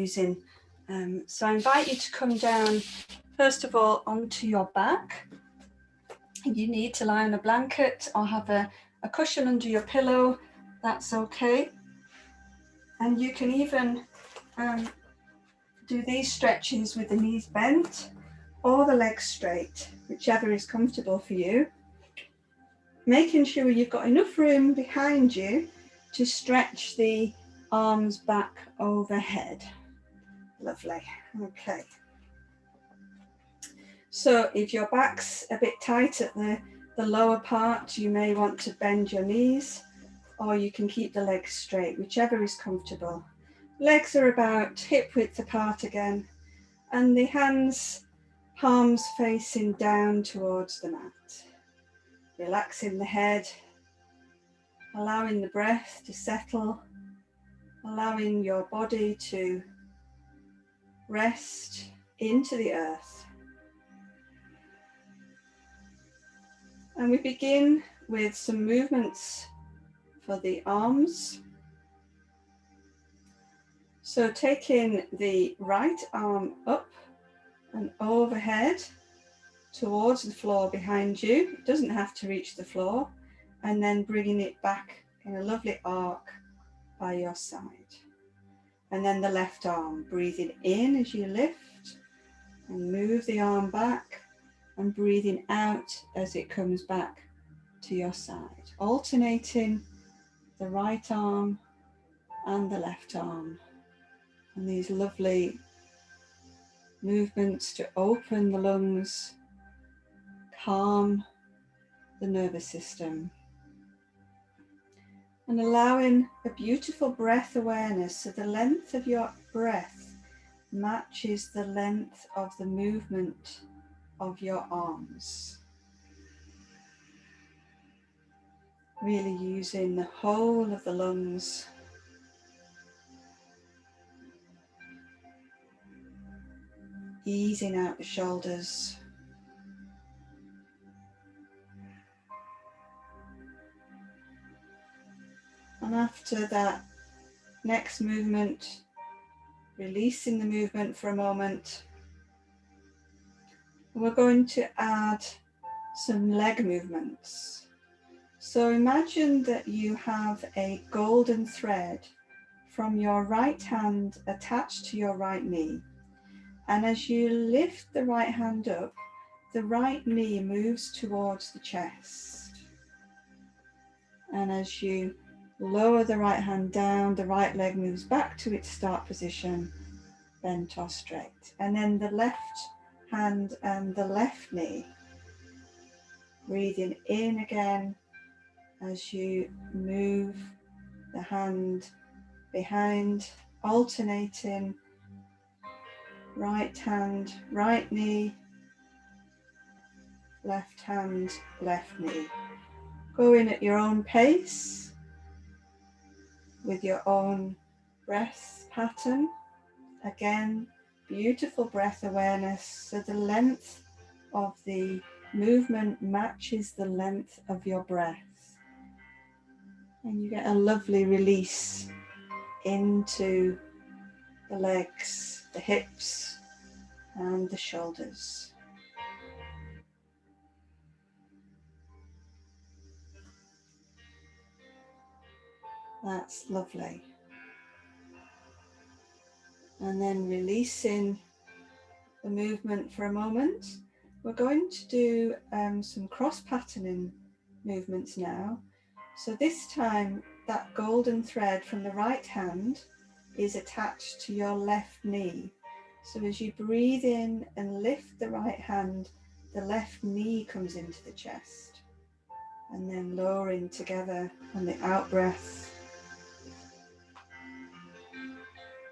using. So I invite you to come down, first of all, onto your back. You need to lie on a blanket or have a cushion under your pillow, that's okay. And you can even do these stretches with the knees bent or the legs straight, whichever is comfortable for you. Making sure you've got enough room behind you to stretch the arms back overhead. Lovely, okay. So if your back's a bit tight at the lower part, you may want to bend your knees, or you can keep the legs straight, whichever is comfortable. Legs are about hip width apart again, and the hands, palms facing down towards the mat. Relaxing the head, allowing the breath to settle, allowing your body to rest into the earth. And we begin with some movements for the arms. So taking the right arm up and overhead towards the floor behind you. It doesn't have to reach the floor. And then bringing it back in a lovely arc by your side. And then the left arm, breathing in as you lift and move the arm back, and breathing out as it comes back to your side. Alternating the right arm and the left arm. And these lovely movements to open the lungs, calm the nervous system. And allowing a beautiful breath awareness, so the length of your breath matches the length of the movement of your arms. Really using the whole of the lungs. Easing out the shoulders. And after that next movement, releasing the movement for a moment. We're going to add some leg movements. So imagine that you have a golden thread from your right hand attached to your right knee. And as you lift the right hand up, the right knee moves towards the chest. And as you lower the right hand down, the right leg moves back to its start position, bent or straight. And then the left hand and the left knee. Breathing in again as you move the hand behind, alternating right hand, right knee, left hand, left knee. Going at your own pace with your own breath pattern. Again, beautiful breath awareness. So the length of the movement matches the length of your breath. And you get a lovely release into the legs, the hips, and the shoulders. That's lovely. And then releasing the movement for a moment. We're going to do some cross patterning movements now. So this time that golden thread from the right hand is attached to your left knee. So as you breathe in and lift the right hand, the left knee comes into the chest. And then lowering together on the out breath.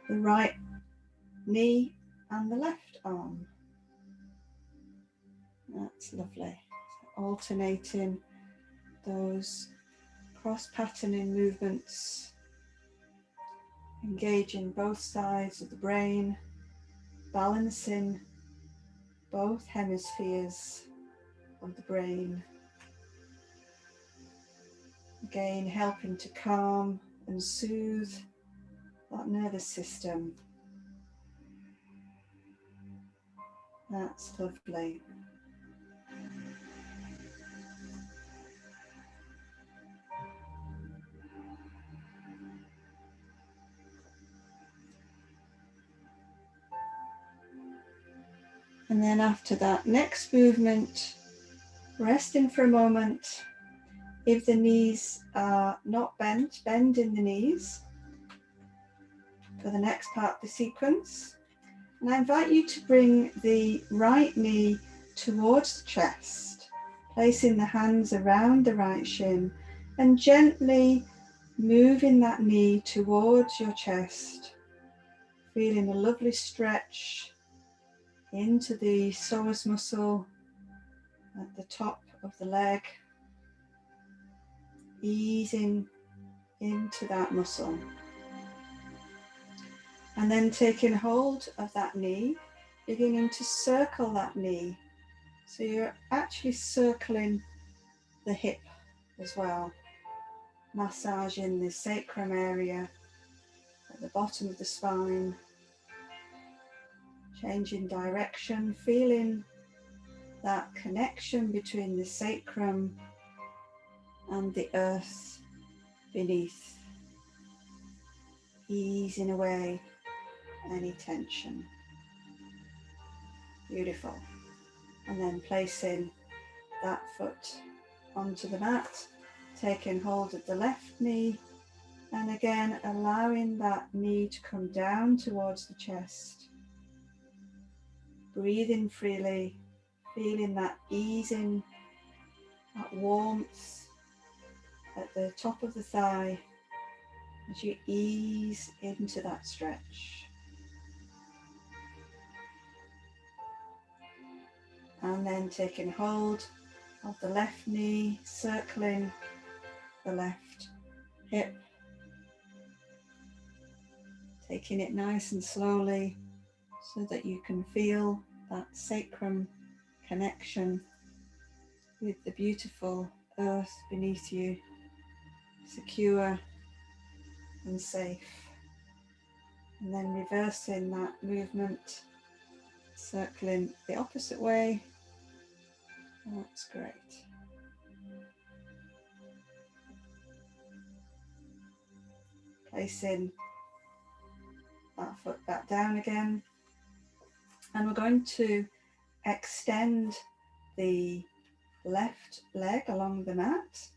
The right knee and the left arm. That's lovely. So alternating those cross-patterning movements, engaging both sides of the brain, balancing both hemispheres of the brain. Again, helping to calm and soothe that nervous system. That's lovely. And then after that next movement, resting for a moment. If the knees are not bent, bend in the knees for the next part of the sequence. And I invite you to bring the right knee towards the chest, placing the hands around the right shin and gently moving that knee towards your chest, feeling a lovely stretch into the psoas muscle at the top of the leg, easing into that muscle. And then taking hold of that knee, beginning to circle that knee. So you're actually circling the hip as well, massaging the sacrum area at the bottom of the spine, changing direction, feeling that connection between the sacrum and the earth beneath, easing away any tension. Beautiful. And then placing that foot onto the mat, taking hold of the left knee, and again allowing that knee to come down towards the chest. Breathing freely, feeling that easing, that warmth at the top of the thigh as you ease into that stretch. And then taking hold of the left knee, circling the left hip, taking it nice and slowly so that you can feel that sacrum connection with the beautiful earth beneath you, secure and safe. And then reversing that movement, circling the opposite way. That's great. Placing that foot back down again. And we're going to extend the left leg along the mat,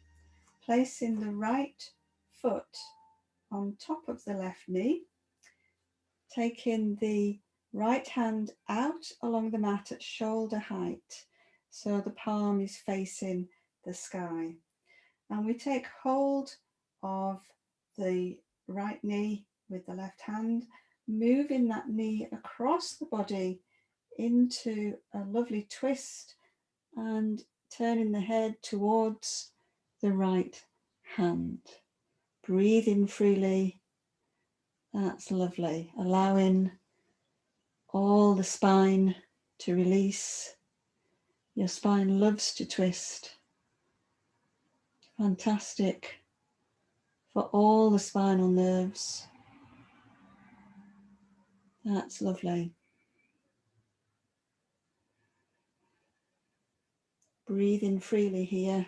placing the right foot on top of the left knee, taking the right hand out along the mat at shoulder height, so the palm is facing the sky. And we take hold of the right knee with the left hand, moving that knee across the body into a lovely twist and turning the head towards the right hand. Breathing freely. That's lovely. Allowing all the spine to release. Your spine loves to twist. Fantastic for all the spinal nerves. That's lovely. Breathing freely here.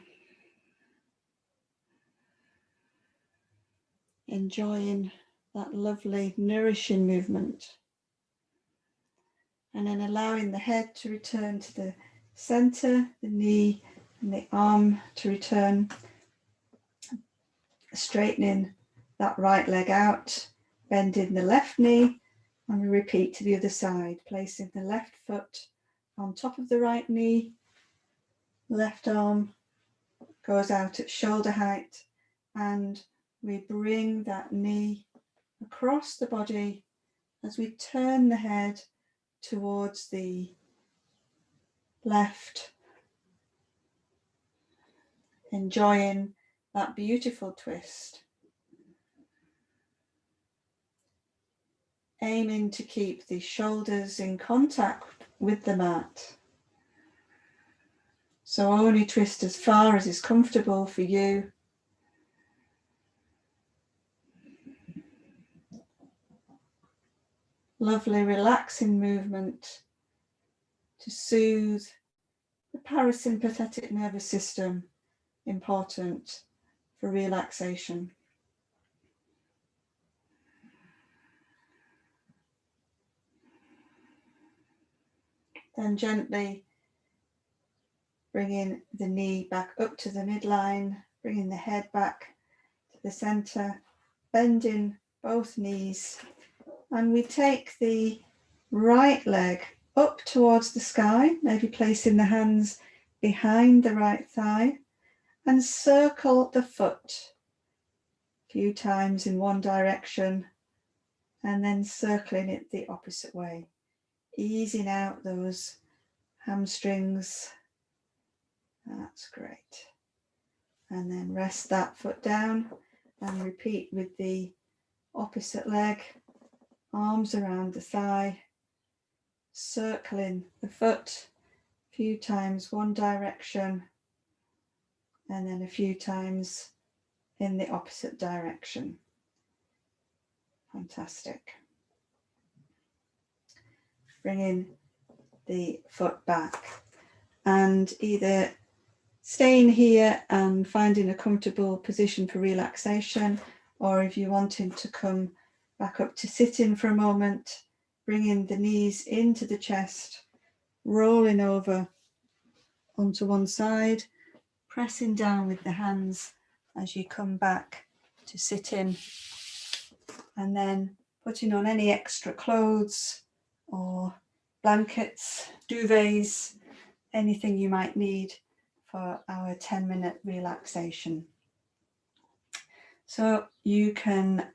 Enjoying that lovely, nourishing movement. And then allowing the head to return to the center, the knee and the arm to return. Straightening that right leg out, bending the left knee, and we repeat to the other side, placing the left foot on top of the right knee, left arm goes out at shoulder height, and we bring that knee across the body as we turn the head towards the left, enjoying that beautiful twist. Aiming to keep the shoulders in contact with the mat. So only twist as far as is comfortable for you. Lovely relaxing movement to soothe the parasympathetic nervous system, important for relaxation. Then gently bringing the knee back up to the midline, bringing the head back to the center, bending both knees, and we take the right leg up towards the sky, maybe placing the hands behind the right thigh, and circle the foot a few times in one direction and then circling it the opposite way, easing out those hamstrings. That's great. And then rest that foot down and repeat with the opposite leg, arms around the thigh, circling the foot a few times one direction and then a few times in the opposite direction. Fantastic. Bringing the foot back and either staying here and finding a comfortable position for relaxation, or if you're wanting to come back up to sitting for a moment, bringing the knees into the chest, rolling over onto one side, pressing down with the hands as you come back to sitting, and then putting on any extra clothes or blankets, duvets, anything you might need for our 10-minute relaxation. So you can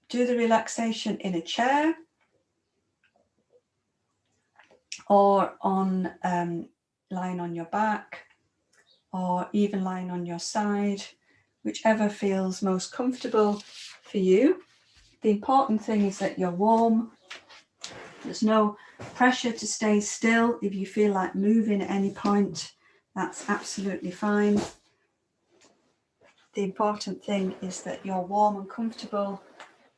do the relaxation in a chair or on lying on your back, or even lying on your side, whichever feels most comfortable for you. The important thing is that you're warm. There's no pressure to stay still. If you feel like moving at any point, that's absolutely fine. The important thing is that you're warm and comfortable,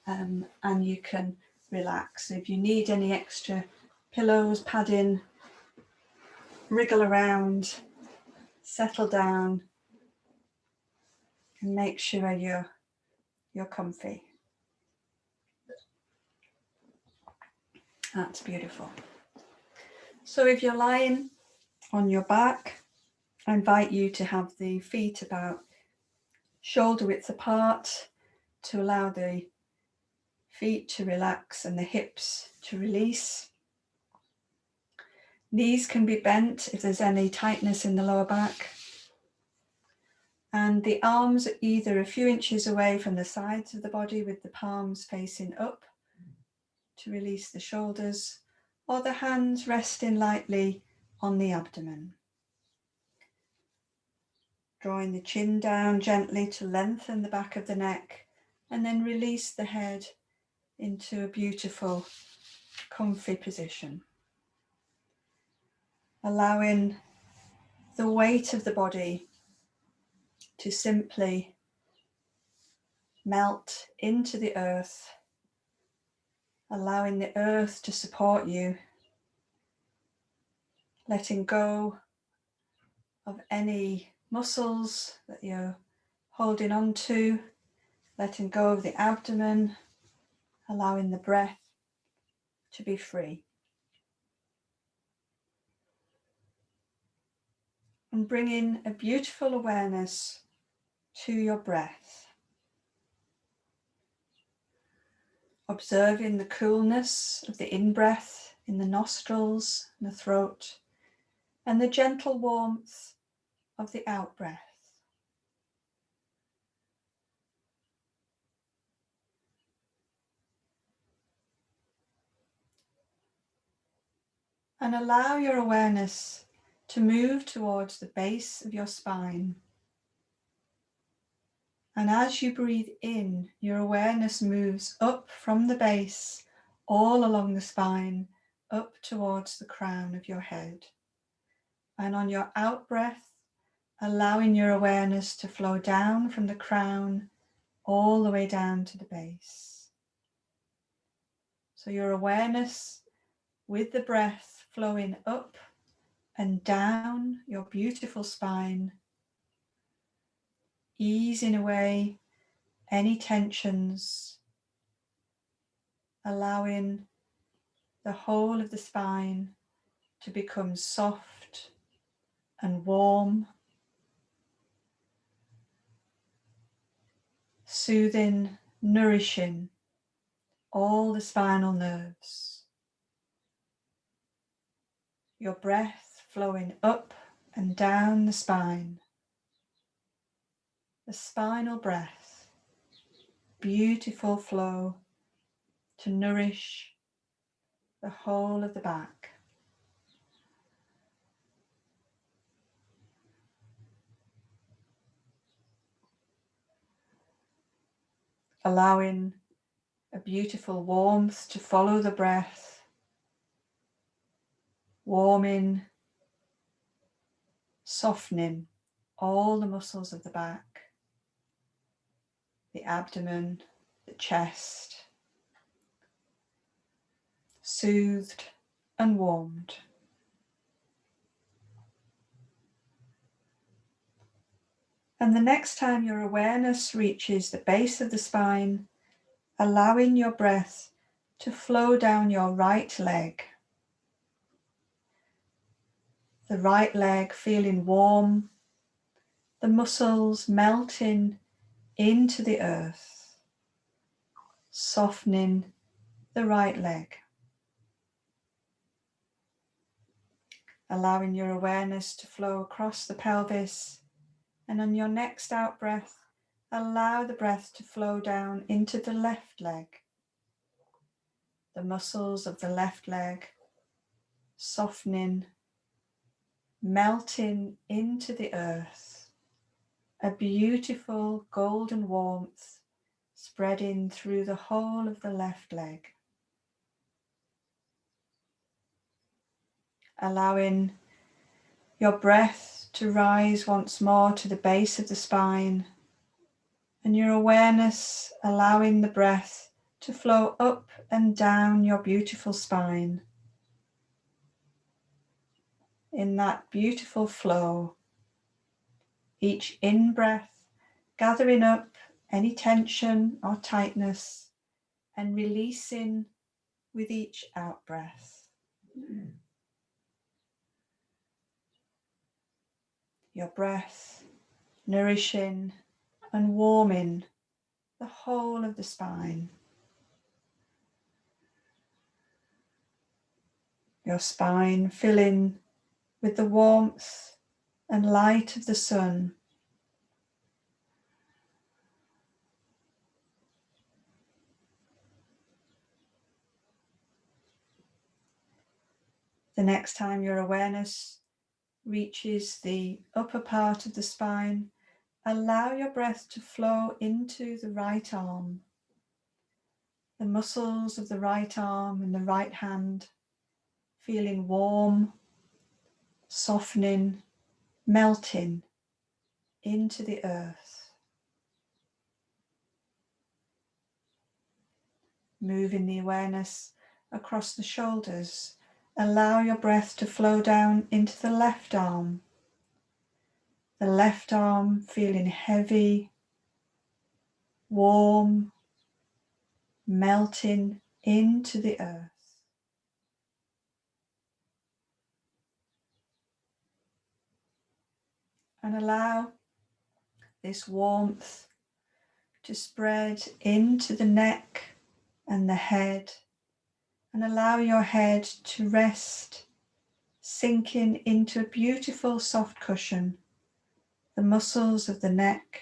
and you can relax. If you need any extra pillows, padding, wriggle around, settle down, and make sure you're comfy. That's beautiful. So if you're lying on your back, I invite you to have the feet about shoulder width apart to allow the feet to relax and the hips to release. Knees can be bent if there's any tightness in the lower back. And the arms are either a few inches away from the sides of the body with the palms facing up to release the shoulders, or the hands resting lightly on the abdomen. Drawing the chin down gently to lengthen the back of the neck, and then release the head into a beautiful, comfy position. Allowing the weight of the body to simply melt into the earth, allowing the earth to support you, letting go of any muscles that you're holding on to, letting go of the abdomen, allowing the breath to be free. And bringing a beautiful awareness to your breath. Observing the coolness of the in-breath in the nostrils and the throat, and the gentle warmth of the out-breath. And allow your awareness to move towards the base of your spine. And as you breathe in, your awareness moves up from the base, all along the spine, up towards the crown of your head. And on your out breath, allowing your awareness to flow down from the crown, all the way down to the base. So your awareness with the breath flowing up and down your beautiful spine, easing away any tensions, allowing the whole of the spine to become soft and warm, soothing, nourishing all the spinal nerves. Your breath flowing up and down the spine. The spinal breath, beautiful flow to nourish the whole of the back. Allowing a beautiful warmth to follow the breath, warming, softening all the muscles of the back, the abdomen, the chest, soothed and warmed. And the next time your awareness reaches the base of the spine, allowing your breath to flow down your right leg. The right leg feeling warm, the muscles melting into the earth, softening the right leg. Allowing your awareness to flow across the pelvis, and on your next out breath, allow the breath to flow down into the left leg. The muscles of the left leg softening, melting into the earth, a beautiful golden warmth spreading through the whole of the left leg. Allowing your breath to rise once more to the base of the spine, and your awareness allowing the breath to flow up and down your beautiful spine. In that beautiful flow, each in-breath gathering up any tension or tightness and releasing with each out-breath. Your breath nourishing and warming the whole of the spine. Your spine filling with the warmth and light of the sun. The next time your awareness reaches the upper part of the spine, allow your breath to flow into the right arm. The muscles of the right arm and the right hand feeling warm, softening, melting into the earth. Moving the awareness across the shoulders, allow your breath to flow down into the left arm. The left arm feeling heavy, warm, melting into the earth. And allow this warmth to spread into the neck and the head, and allow your head to rest, sinking into a beautiful soft cushion, the muscles of the neck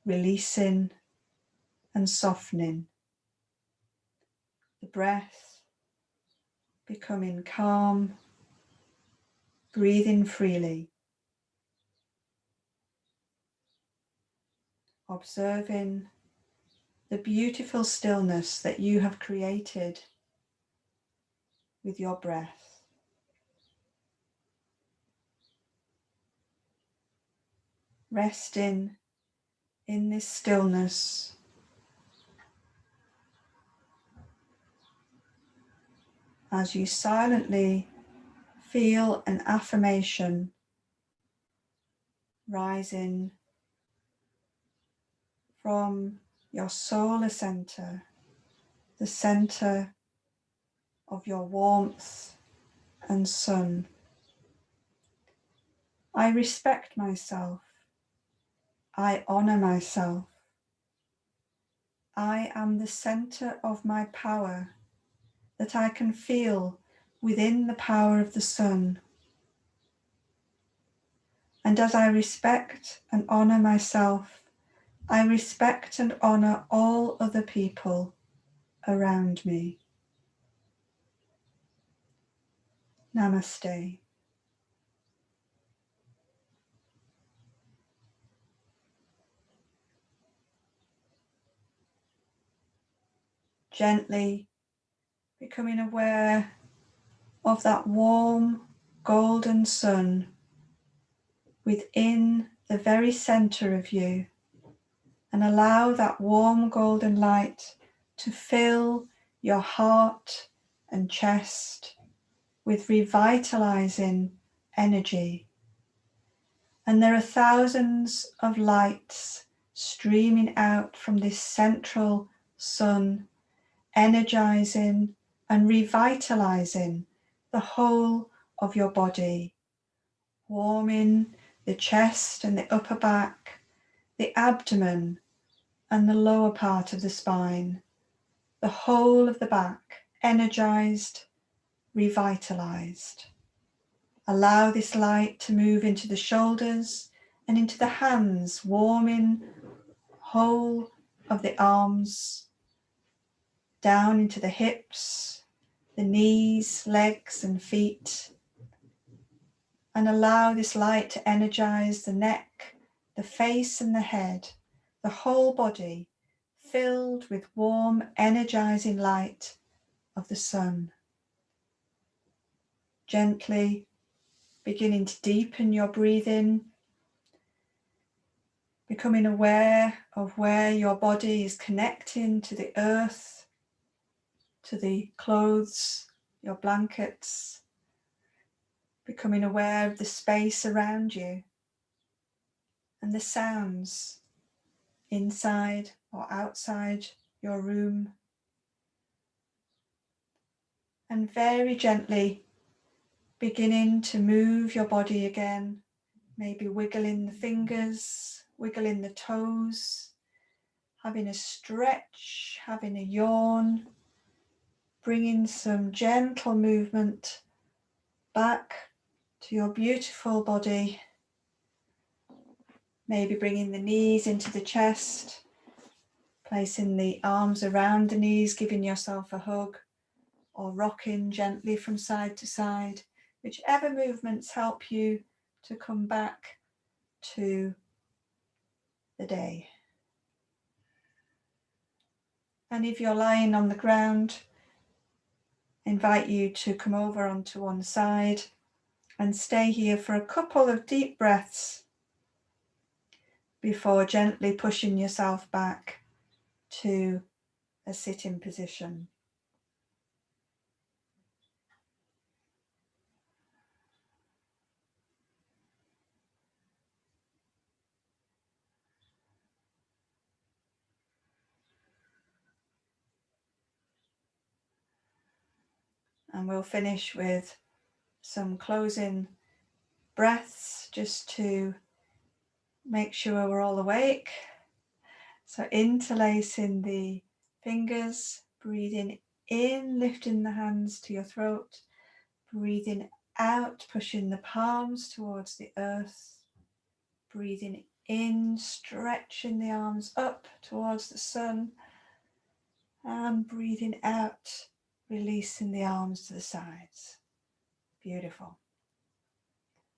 releasing and softening, the breath becoming calm, breathing freely, observing the beautiful stillness that you have created with your breath. Resting in this stillness, as you silently feel an affirmation rising from your solar center, the center of your warmth and sun. I respect myself. I honor myself. I am the center of my power that I can feel within the power of the sun. And as I respect and honor myself, I respect and honor all other people around me. Namaste. Gently becoming aware of that warm golden sun within the very center of you, and allow that warm golden light to fill your heart and chest with revitalizing energy. And there are thousands of lights streaming out from this central sun, energizing and revitalizing the whole of your body, warming the chest and the upper back, the abdomen and the lower part of the spine, the whole of the back, energized, revitalized. Allow this light to move into the shoulders and into the hands, warming whole of the arms, down into the hips, the knees, legs and feet. And allow this light to energize the neck, the face and the head, the whole body, filled with warm, energizing light of the sun. Gently beginning to deepen your breathing, becoming aware of where your body is connecting to the earth, to the clothes, your blankets, becoming aware of the space around you and the sounds inside or outside your room. And very gently beginning to move your body again, maybe wiggling the fingers, wiggling the toes, having a stretch, having a yawn, bringing some gentle movement back to your beautiful body. Maybe bringing the knees into the chest, placing the arms around the knees, giving yourself a hug, or rocking gently from side to side. Whichever movements help you to come back to the day. And if you're lying on the ground, I invite you to come over onto one side and stay here for a couple of deep breaths before gently pushing yourself back to a sitting position. And we'll finish with some closing breaths just to make sure we're all awake. So interlacing the fingers, breathing in, lifting the hands to your throat, breathing out, pushing the palms towards the earth, breathing in, stretching the arms up towards the sun, and breathing out, releasing the arms to the sides. Beautiful.